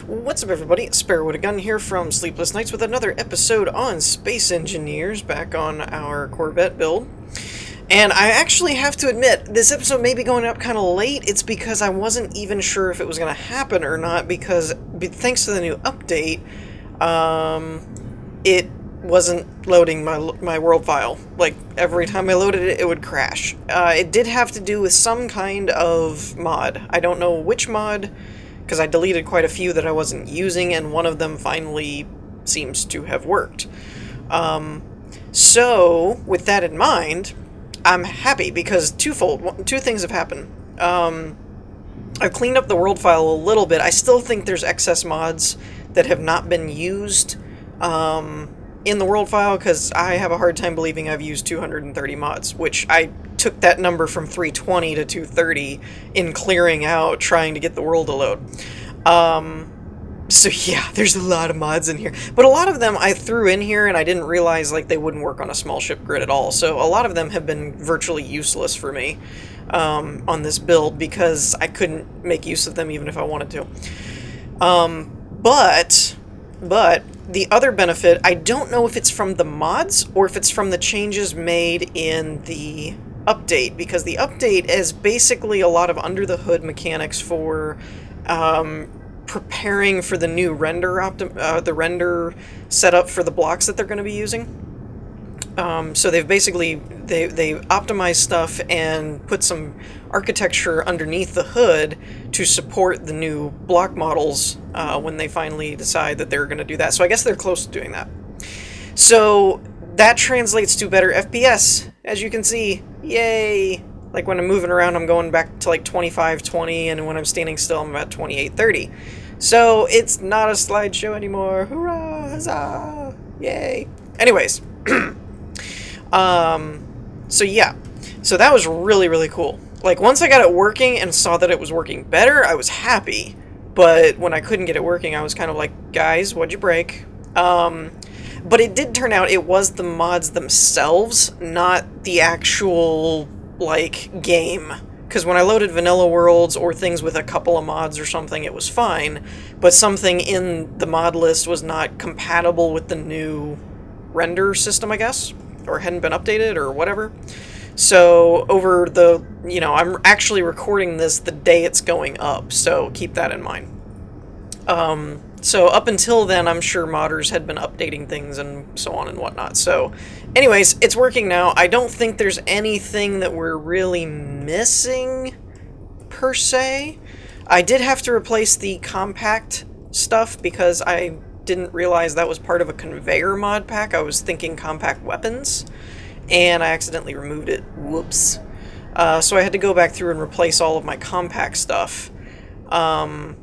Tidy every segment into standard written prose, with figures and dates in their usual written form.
What's up, everybody? It's Sparrow with a Gun here from Sleepless Nights with another episode on Space Engineers, back on our Corvette build. And I actually have to admit, this episode may be going up kind of late. It's because I wasn't even sure if it was going to happen or not, because thanks to the new update, it wasn't loading my world file. Like, every time I loaded it, it would crash. It did have to do with some kind of mod. I don't know which mod, because I deleted quite a few that I wasn't using, and one of them finally seems to have worked. So, with that in mind, I'm happy, because two things have happened. I've cleaned up the world file a little bit. I still think there's excess mods that have not been used in the world file, because I have a hard time believing I've used 230 mods, which I took that number from 320 to 230 in clearing out, trying to get the world to load. So yeah, there's a lot of mods in here. But a lot of them I threw in here and I didn't realize like they wouldn't work on a small ship grid at all. So a lot of them have been virtually useless for me on this build, because I couldn't make use of them even if I wanted to. But the other benefit, I don't know if it's from the mods or if it's from the changes made in the update, because the update is basically a lot of under-the-hood mechanics for preparing for the new render setup for the blocks that they're going to be using. So they've basically they optimized stuff and put some architecture underneath the hood to support the new block models when they finally decide that they're going to do that. So I guess they're close to doing that. So that translates to better FPS, as you can see. Yay! Like when I'm moving around, I'm going back to like 25-20, and when I'm standing still, I'm at 28-30. So it's not a slideshow anymore. Hurrah! Huzzah! Yay! Anyways. So yeah. So that was really, really cool. Like, once I got it working and saw that it was working better, I was happy. But when I couldn't get it working, I was kind of like, guys, what'd you break? But it did turn out it was the mods themselves, not the actual, like, game. Because when I loaded vanilla worlds or things with a couple of mods or something, it was fine. But something in the mod list was not compatible with the new render system, I guess. Or hadn't been updated or whatever. So over the, I'm actually recording this the day it's going up, so keep that in mind. So up until then, I'm sure modders had been updating things and so on and whatnot. So anyways, it's working now. I don't think there's anything that we're really missing, per se. I did have to replace the compact stuff because I didn't realize that was part of a conveyor mod pack. I was thinking compact weapons, and I accidentally removed it. Whoops. So I had to go back through and replace all of my compact stuff. But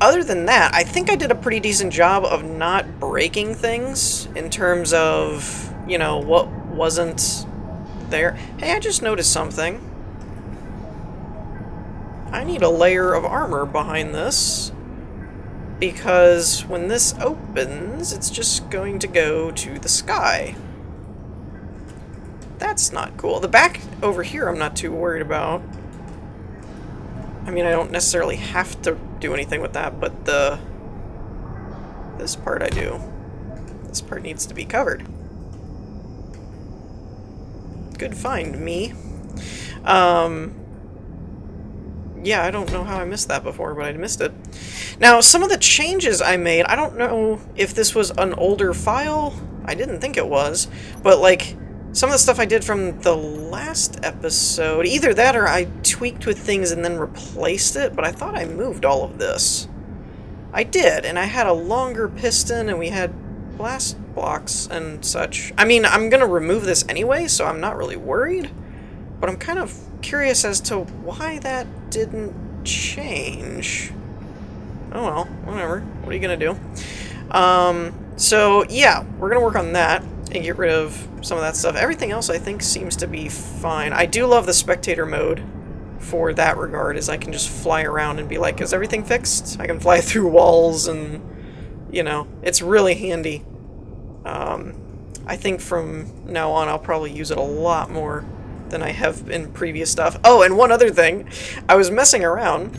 other than that, I think I did a pretty decent job of not breaking things in terms of, what wasn't there. Hey, I just noticed something. I need a layer of armor behind this, because when this opens, it's just going to go to the sky. That's not cool. The back over here I'm not too worried about. I mean, I don't necessarily have to do anything with that, but this part I do. This part needs to be covered. Good find, me. Yeah, I don't know how I missed that before, but I missed it. Now, some of the changes I made, I don't know if this was an older file. I didn't think it was. But, like, some of the stuff I did from the last episode, either that or I tweaked with things and then replaced it, but I thought I moved all of this. I did, and I had a longer piston, and we had blast blocks and such. I mean, I'm going to remove this anyway, so I'm not really worried. But I'm kind of curious as to why that didn't change. Oh well, whatever. What are you gonna do? So yeah, we're gonna work on that and get rid of some of that stuff. Everything else I think seems to be fine. I do love the spectator mode for that regard, as I can just fly around and be like, is everything fixed? I can fly through walls and, it's really handy. I think from now on I'll probably use it a lot more than I have in previous stuff. Oh, and one other thing. I was messing around,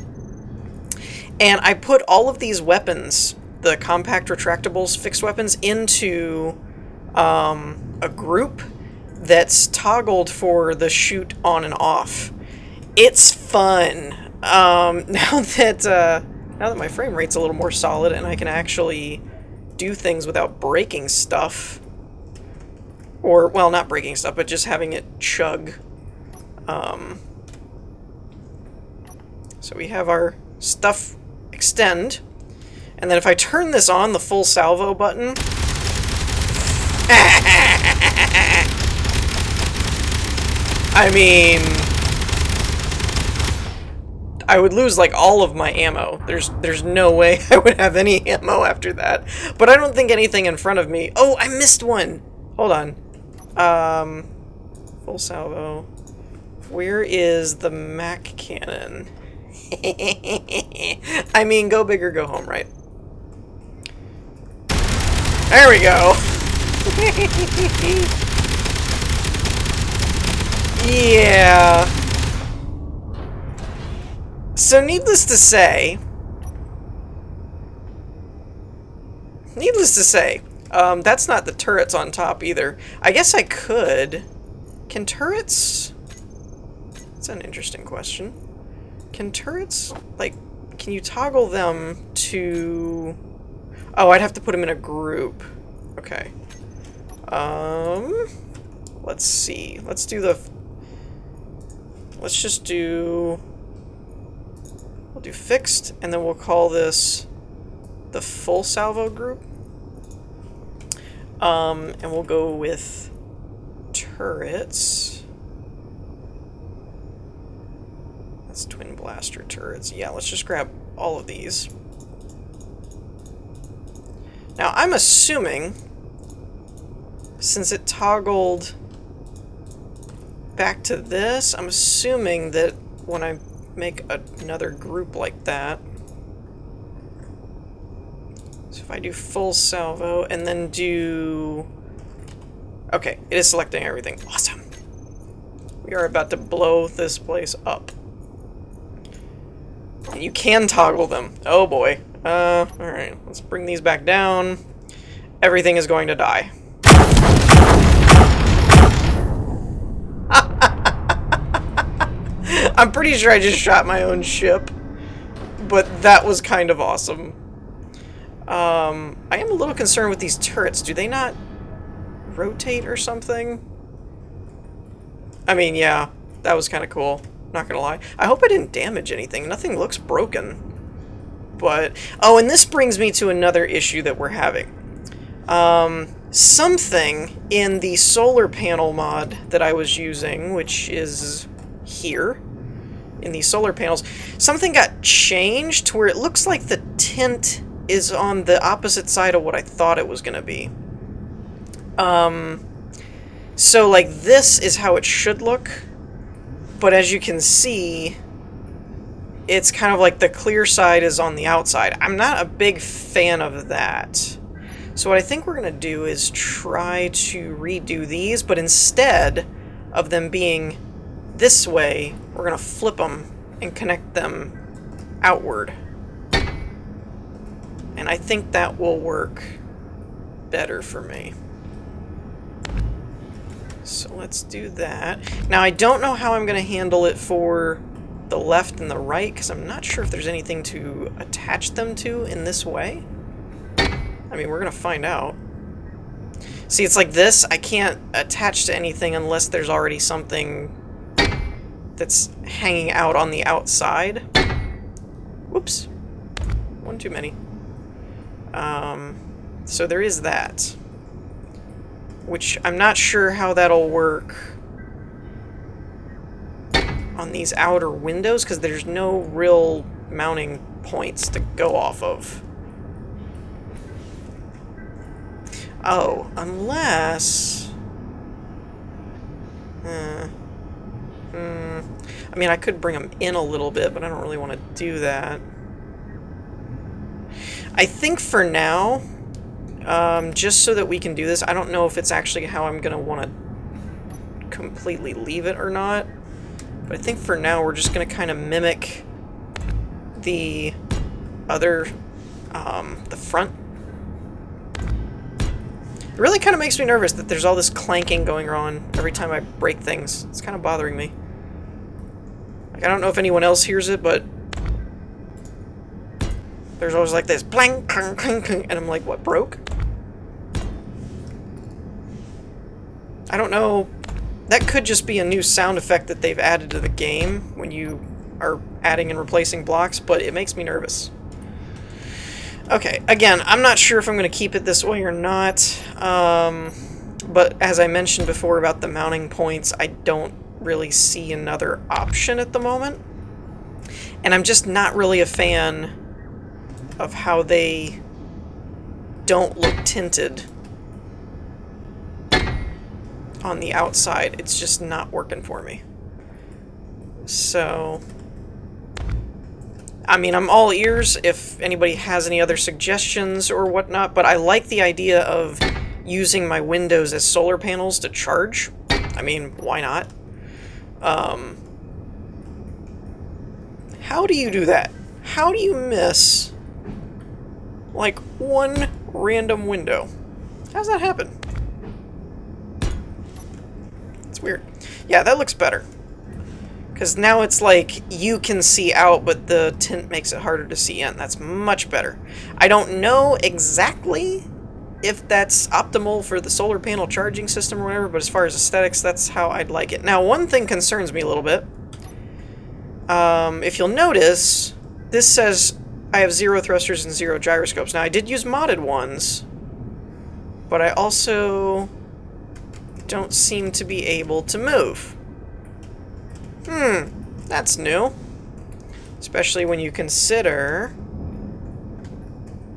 And I put all of these weapons, the compact retractables, fixed weapons, into a group that's toggled for the shoot on and off. It's fun. Now that my frame rate's a little more solid and I can actually do things without breaking stuff, or, well, not breaking stuff, but just having it chug. So we have our stuff extend, and then if I turn this on, the full salvo button, I mean, I would lose like all of my ammo. There's no way I would have any ammo after that. But I don't think anything in front of me. Oh, I missed one. Hold on. Full salvo. Where is the Mac cannon? I mean, go big or go home, right? There we go. Yeah. So needless to say, that's not the turrets on top either. I guess I could. Can turrets? That's an interesting question. Can turrets, like, can you toggle them to... Oh, I'd have to put them in a group. Okay. Let's see. Let's just do... We'll do fixed, and then we'll call this the full salvo group. And we'll go with turrets. That's twin blaster turrets. Yeah, let's just grab all of these. Now, I'm assuming, since it toggled back to this, I'm assuming that when I make another group like that, so if I do full salvo and then do... Okay, it is selecting everything. Awesome. We are about to blow this place up. And you can toggle them. Oh boy. Alright, let's bring these back down. Everything is going to die. I'm pretty sure I just shot my own ship, but that was kind of awesome. I am a little concerned with these turrets. Do they not rotate or something? I mean, yeah, that was kind of cool. Not gonna lie. I hope I didn't damage anything. Nothing looks broken. But, oh, and this brings me to another issue that we're having. Something in the solar panel mod that I was using, which is here, in these solar panels, something got changed to where it looks like the tint is on the opposite side of what I thought it was going to be. So, like, this is how it should look, but as you can see, it's kind of like the clear side is on the outside. I'm not a big fan of that. So what I think we're going to do is try to redo these, but instead of them being this way, we're going to flip them and connect them outward. And I think that will work better for me. So let's do that. Now I don't know how I'm going to handle it for the left and the right, because I'm not sure if there's anything to attach them to in this way. I mean, we're going to find out. See, it's like this. I can't attach to anything unless there's already something that's hanging out on the outside. Whoops. One too many. So there is that. Which I'm not sure how that'll work on these outer windows, because there's no real mounting points to go off of. Oh, unless... I mean, I could bring them in a little bit, but I don't really want to do that. I think for now, just so that we can do this, I don't know if it's actually how I'm going to want to completely leave it or not. But I think for now we're just going to kind of mimic the other, the front. It really kind of makes me nervous that there's all this clanking going on every time I break things. It's kind of bothering me. Like, I don't know if anyone else hears it, but there's always like this clank, clank, clank, clank, and I'm like, what, broke? I don't know. That could just be a new sound effect that they've added to the game when you are adding and replacing blocks, but it makes me nervous. Okay, again, I'm not sure if I'm going to keep it this way or not, but as I mentioned before about the mounting points, I don't really see another option at the moment, and I'm just not really a fan of how they don't look tinted on the outside. It's just not working for me. So, I mean, I'm all ears if anybody has any other suggestions or whatnot, but I like the idea of using my windows as solar panels to charge. I mean, why not? How do you do that? How do you miss, like, one random window? How does that happen? It's weird. Yeah, that looks better. Because now it's like you can see out, but the tint makes it harder to see in. That's much better. I don't know exactly if that's optimal for the solar panel charging system or whatever, but as far as aesthetics, that's how I'd like it. Now, one thing concerns me a little bit. If you'll notice, this says I have 0 thrusters and 0 gyroscopes. Now, I did use modded ones, but I also don't seem to be able to move. That's new. Especially when you consider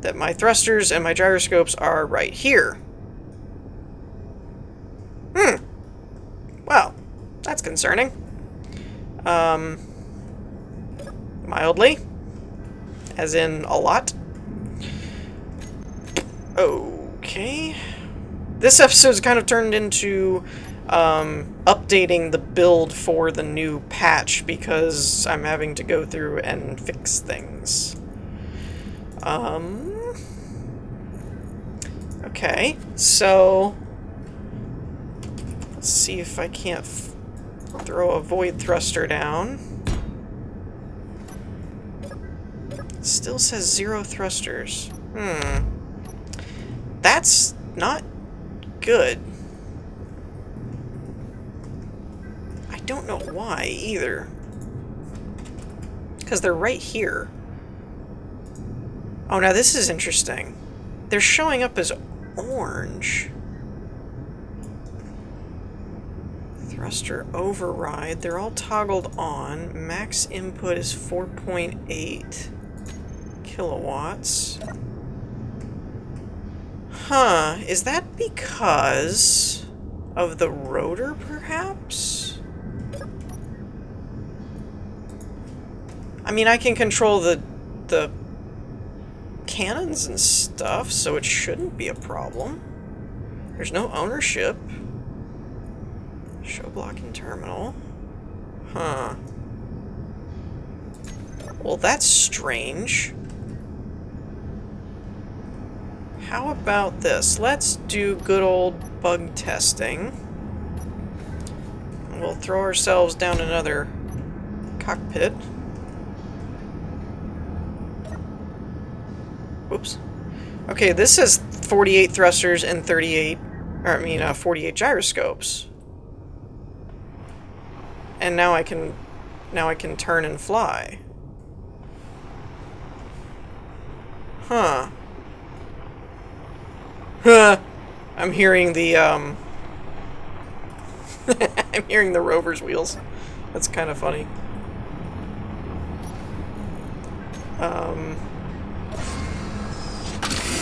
that my thrusters and my gyroscopes are right here. Well, that's concerning. Mildly. As in a lot. Okay. This episode's kind of turned into updating the build for the new patch because I'm having to go through and fix things. Okay, so let's see if I can't throw a void thruster down. It still says 0 thrusters. That's not good. I don't know why either. Because they're right here. Oh, now this is interesting. They're showing up as orange. Thruster override. They're all toggled on. Max input is 4.8 kilowatts. Huh. Is that because of the rotor, perhaps? I mean, I can control the cannons and stuff, so it shouldn't be a problem. There's no ownership. Show blocking terminal. Huh. Well, that's strange. How about this? Let's do good old bug testing. We'll throw ourselves down another cockpit. Whoops. Okay, this says 48 thrusters and 48 gyroscopes. And now I can turn and fly. Huh. I'm hearing the I'm hearing the rover's wheels. That's kind of funny.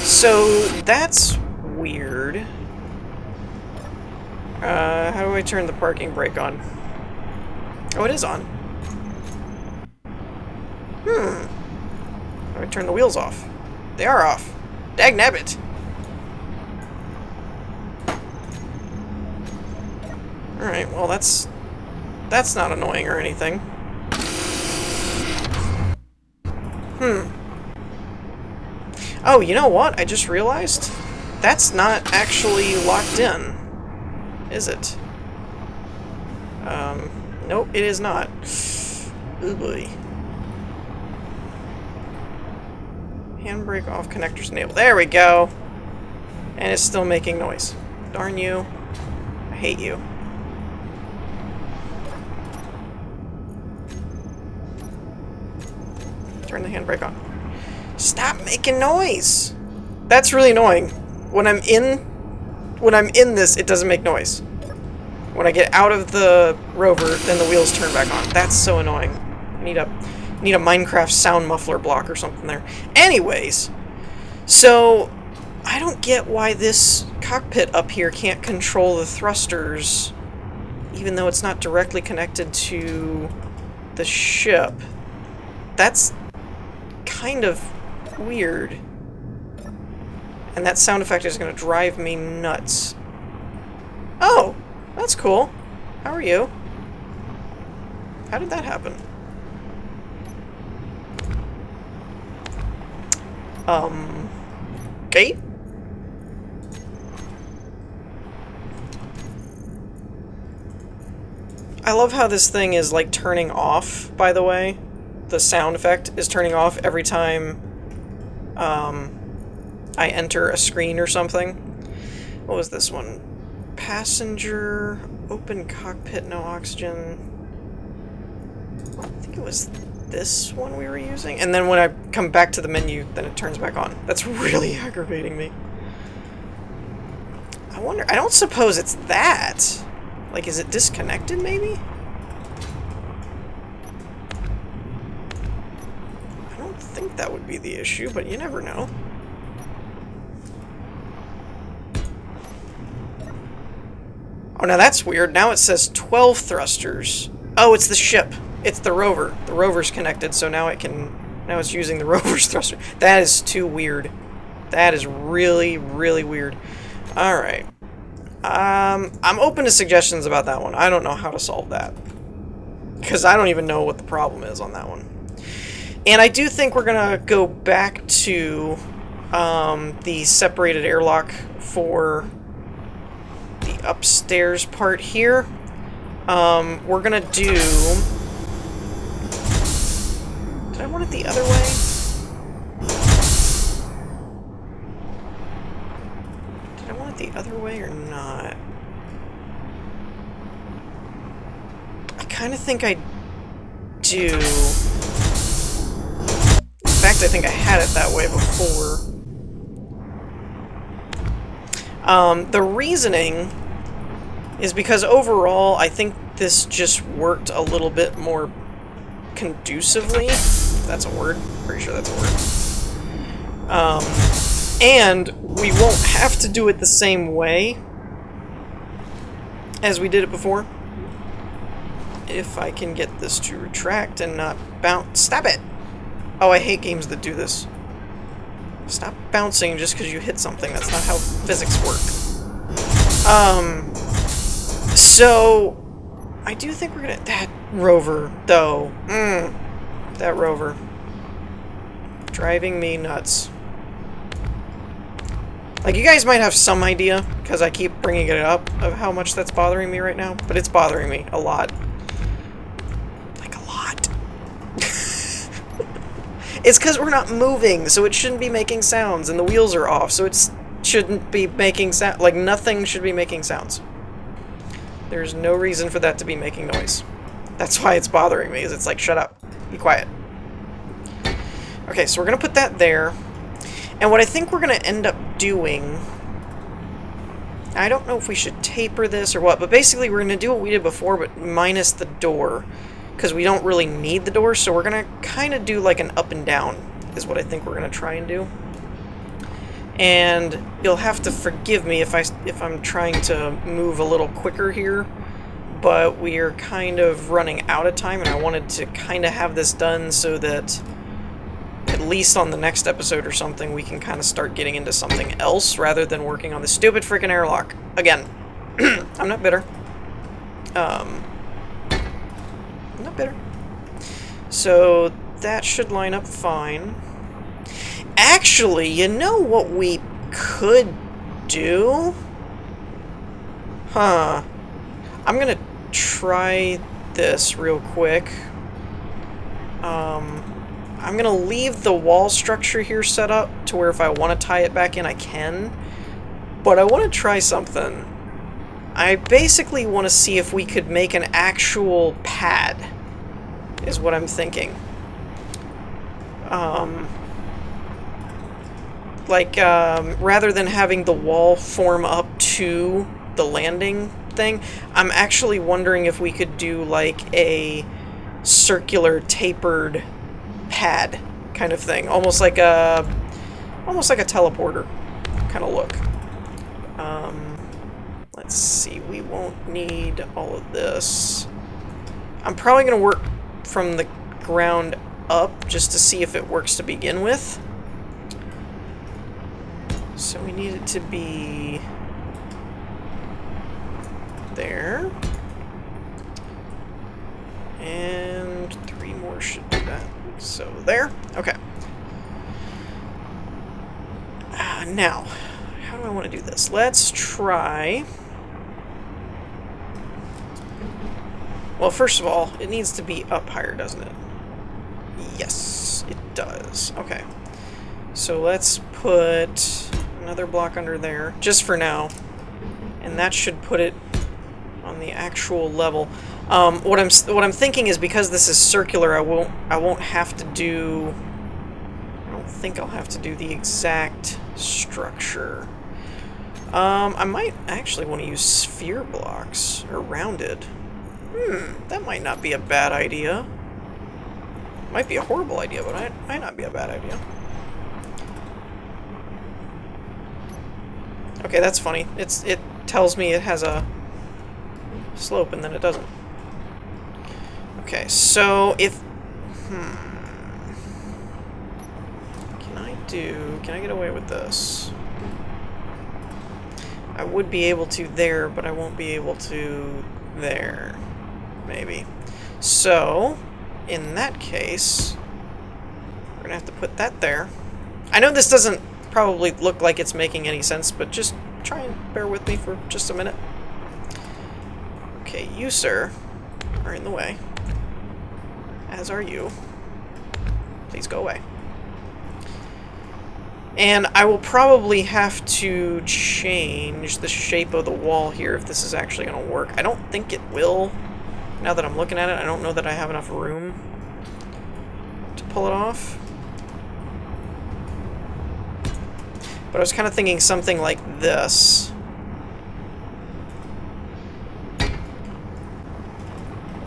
So that's weird. How do I turn the parking brake on? Oh, it is on. How do I turn the wheels off? They are off. Dagnabbit. Alright, well that's not annoying or anything. Oh, you know what? I just realized? That's not actually locked in, is it? Nope, it is not. Oh boy. Handbrake off, connectors enabled. There we go! And it's still making noise. Darn you. I hate you. Turn the handbrake on. Stop making noise! That's really annoying. When I'm in this, it doesn't make noise. When I get out of the rover, then the wheels turn back on. That's so annoying. I need a Minecraft sound muffler block or something there. Anyways, so I don't get why this cockpit up here can't control the thrusters, even though it's not directly connected to the ship. That's kind of weird. And that sound effect is going to drive me nuts. Oh! That's cool. How are you? How did that happen? Okay. I love how this thing is, like, turning off, by the way. The sound effect is turning off every time, I enter a screen or something. What was this one? Passenger, open cockpit, no oxygen. I think it was this one we were using. And then when I come back to the menu, then it turns back on. That's really aggravating me. I wonder, I don't suppose it's that. Like, is it disconnected, maybe? I don't think that would be the issue, but you never know. Oh, now that's weird. Now it says 12 thrusters. Oh, it's the ship. It's the rover. The rover's connected, so now it can... Now it's using the rover's thruster. That is too weird. That is really, really weird. Alright. I'm open to suggestions about that one. I don't know how to solve that. Because I don't even know what the problem is on that one. And I do think we're going to go back to the separated airlock for the upstairs part here. We're gonna do... Did I want it the other way? Did I want it the other way or not? I kind of think I do. In fact, I think I had it that way before. The reasoning is because overall, I think this just worked a little bit more conducively. If that's a word. Pretty sure that's a word. And we won't have to do it the same way as we did it before. If I can get this to retract and not bounce. Stop it! Oh, I hate games that do this. Stop bouncing just because you hit something. That's not how physics work. So, I do think we're gonna... That rover, though. That rover. Driving me nuts. Like, you guys might have some idea, because I keep bringing it up, of how much that's bothering me right now. But it's bothering me a lot. Like, a lot. It's because we're not moving, so it shouldn't be making sounds, and the wheels are off, so it shouldn't be making sound. Like, nothing should be making sounds. There's no reason for that to be making noise. That's why it's bothering me, is it's like, shut up. Be quiet. Okay, so we're gonna put that there. And what I think we're gonna end up doing... I don't know if we should taper this or what, but basically we're gonna do what we did before, but minus the door. Because we don't really need the door, so we're gonna kind of do like an up and down, is what I think we're gonna try and do. And you'll have to forgive me if I'm trying to move a little quicker here, but we are kind of running out of time, and I wanted to kind of have this done so that at least on the next episode or something we can kind of start getting into something else rather than working on the stupid freaking airlock. Again, I'm not bitter. I'm not bitter. So that should line up fine. Actually, you know what we could do? Huh. I'm gonna try this real quick. I'm gonna leave the wall structure here set up to where if I want to tie it back in, I can. But I want to try something. I basically want to see if we could make an actual pad, is what I'm thinking. Rather than having the wall form up to the landing thing, I'm actually wondering if we could do like a circular tapered pad kind of thing, almost like a teleporter kind of look. Let's see, we won't need all of this. I'm probably going to work from the ground up just to see if it works to begin with. So we need it to be there. And 3 more should do that. So there. Okay. Now, how do I want to do this? Let's try... Well, first of all, it needs to be up higher, doesn't it? Yes, it does. Okay. So let's put another block under there, just for now. And that should put it on the actual level. What I'm thinking is, because this is circular, I won't have to do... I don't think I'll have to do the exact structure. I might actually want to use sphere blocks, or rounded. That might not be a bad idea. Might be a horrible idea, but it might not be a bad idea. Okay, that's funny. It tells me it has a slope, and then it doesn't. Okay, so if... Can I get away with this? I would be able to there, but I won't be able to there. Maybe. So, in that case, we're gonna have to put that there. I know this doesn't probably look like it's making any sense, but just try and bear with me for just a minute. Okay, you, sir, are in the way. As are you. Please go away. And I will probably have to change the shape of the wall here if this is actually going to work. I don't think it will. Now that I'm looking at it, I don't know that I have enough room to pull it off. But I was kind of thinking something like this.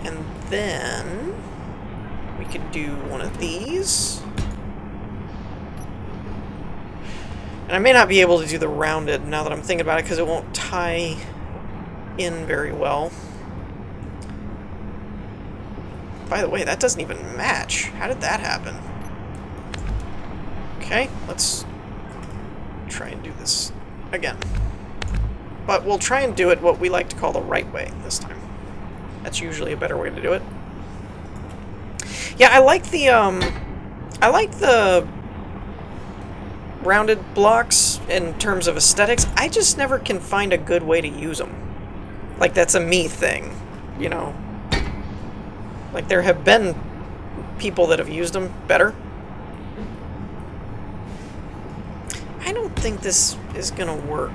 And then we could do one of these. And I may not be able to do the rounded now that I'm thinking about it, because it won't tie in very well. By the way, that doesn't even match. How did that happen? Okay, let's try and do this again. But we'll try and do it what we like to call the right way this time. That's usually a better way to do it. Yeah, I like the rounded blocks in terms of aesthetics. I just never can find a good way to use them. Like, that's a me thing, you know. Like, there have been people that have used them better. I don't think this is gonna work.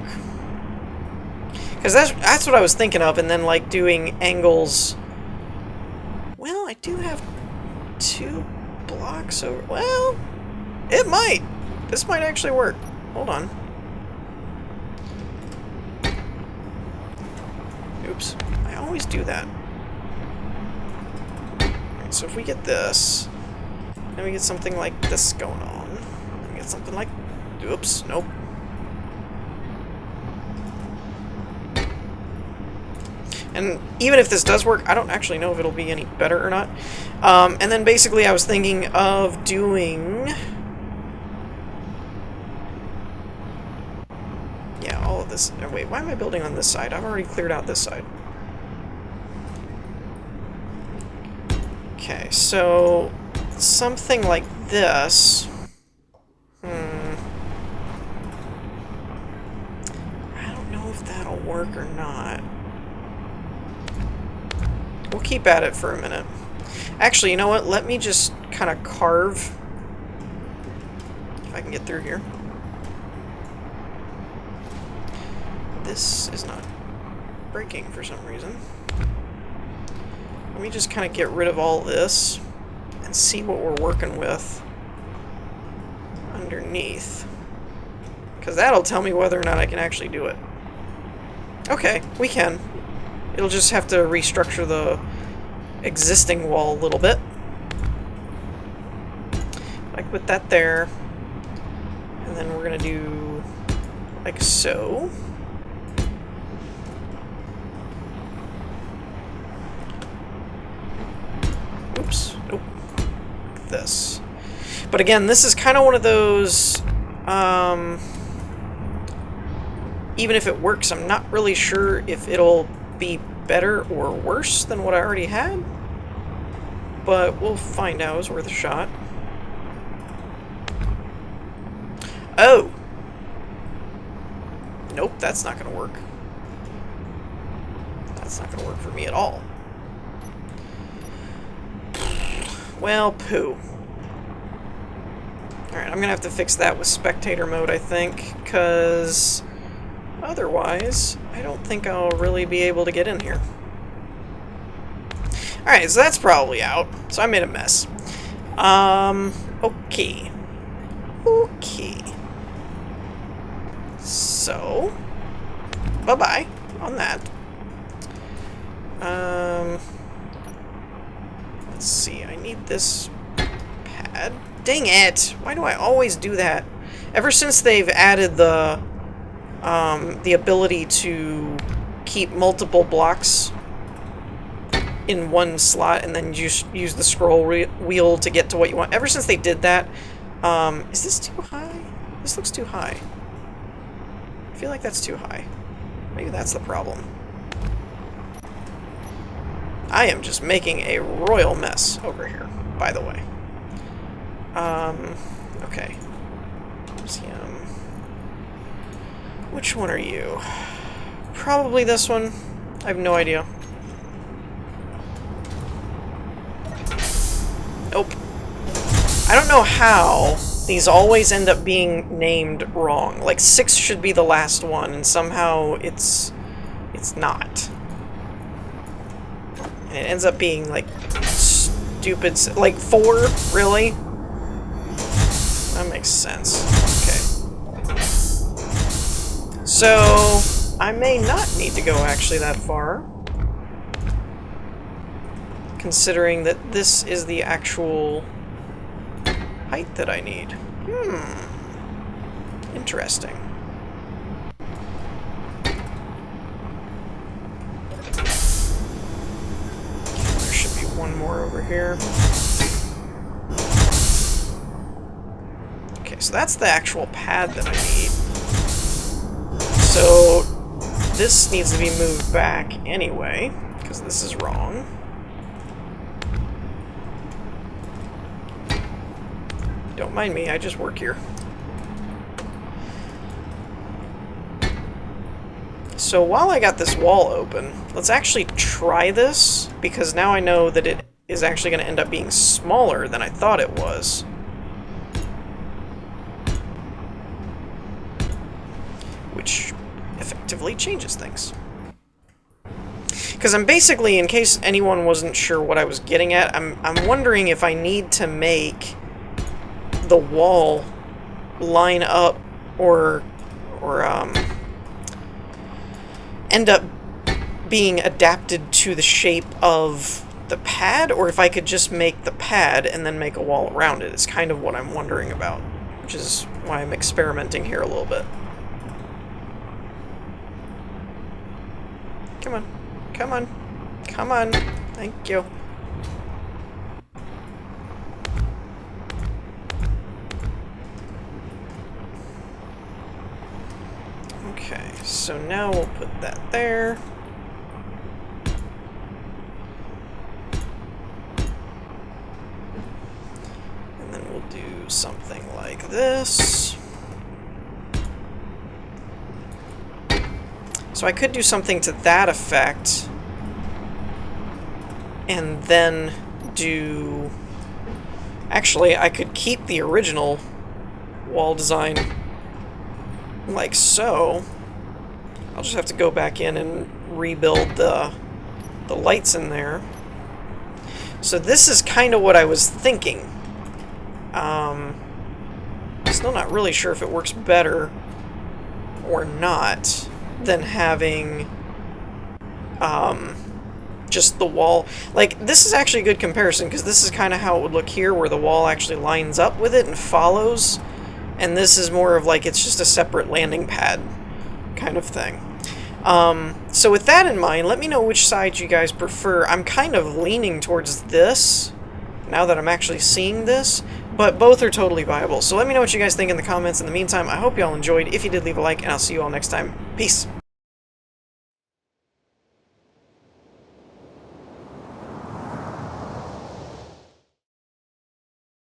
Because that's what I was thinking of, and then, like, doing angles... Well, I do have 2 blocks over... Well, it might. This might actually work. Hold on. Oops. I always do that. Alright, so if we get this, then we get something like this going on. Then we get something like... Oops, nope. And even if this does work, I don't actually know if it'll be any better or not. And then basically I was thinking of doing... Yeah, all of this... Oh, wait, why am I building on this side? I've already cleared out this side. Okay, so... something like this... work or not. We'll keep at it for a minute. Actually, you know what? Let me just kind of carve. If I can get through here. This is not breaking for some reason. Let me just kind of get rid of all this and see what we're working with underneath. Because that'll tell me whether or not I can actually do it. Okay, we can. It'll just have to restructure the existing wall a little bit. Like put that there. And then we're going to do like so. Oops. Nope. Like this. But again, this is kind of one of those... even if it works, I'm not really sure if it'll be better or worse than what I already had. But we'll find out. It's worth a shot. Oh! Nope, that's not going to work. That's not going to work for me at all. Well, poo. Alright, I'm going to have to fix that with spectator mode, I think, because otherwise, I don't think I'll really be able to get in here. Alright, so that's probably out. So I made a mess. Okay. Okay. So, bye-bye on that. Let's see, I need this pad. Dang it! Why do I always do that? Ever since they've added the ability to keep multiple blocks in one slot and then just use the scroll wheel to get to what you want. Ever since they did that, is this too high? This looks too high. I feel like that's too high. Maybe that's the problem. I am just making a royal mess over here, by the way. Okay. Which one are you? Probably this one. I have no idea. Nope. I don't know how these always end up being named wrong. Like 6 should be the last one, and somehow it's not. And it ends up being like stupid. Like 4, really? That makes sense. Okay. So I may not need to go actually that far, considering that this is the actual height that I need. Interesting. There should be one more over here. Okay, so that's the actual pad that I need. So this needs to be moved back anyway, because this is wrong. Don't mind me, I just work here. So while I got this wall open, let's actually try this, because now I know that it is actually going to end up being smaller than I thought it was. Which effectively changes things. Because I'm basically, in case anyone wasn't sure what I was getting at, I'm wondering if I need to make the wall line up or end up being adapted to the shape of the pad, or if I could just make the pad and then make a wall around it is kind of what I'm wondering about, which is why I'm experimenting here a little bit. Come on. Come on. Come on. Thank you. Okay, so now we'll put that there. And then we'll do something like this. So I could do something to that effect, and then do... Actually, I could keep the original wall design like so. I'll just have to go back in and rebuild the lights in there. So this is kind of what I was thinking. Still not really sure if it works better or not than having just the wall. Like, this is actually a good comparison, because this is kind of how it would look here, where the wall actually lines up with it and follows, and this is more of like it's just a separate landing pad kind of thing. So with that in mind, let me know which side you guys prefer. I'm kind of leaning towards this now that I'm actually seeing this, but both are totally viable. So let me know what you guys think in the comments. In the meantime, I hope you all enjoyed. If you did, leave a like, and I'll see you all next time. Peace.